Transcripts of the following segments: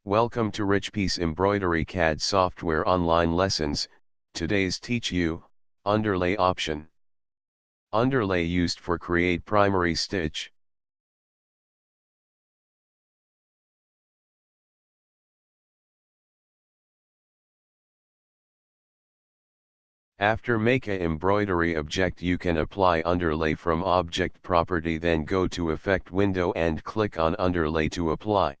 Welcome to Richpeace Embroidery CAD software online lessons. Today's teach you, underlay option. Underlay used for create primary stitch. After make a embroidery object you can apply underlay from object property, then go to effect window and click on underlay to apply.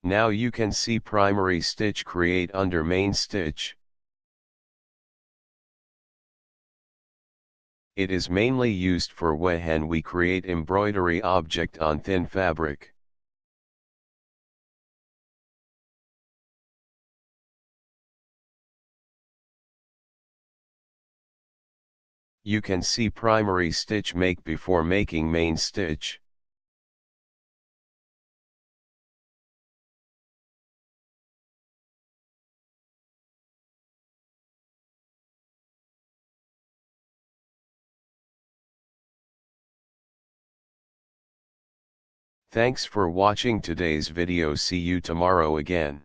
Now you can see primary stitch create under main stitch. It is mainly used for when we create embroidery object on thin fabric. You can see primary stitch make before making main stitch. Thanks for watching today's video. See you tomorrow again.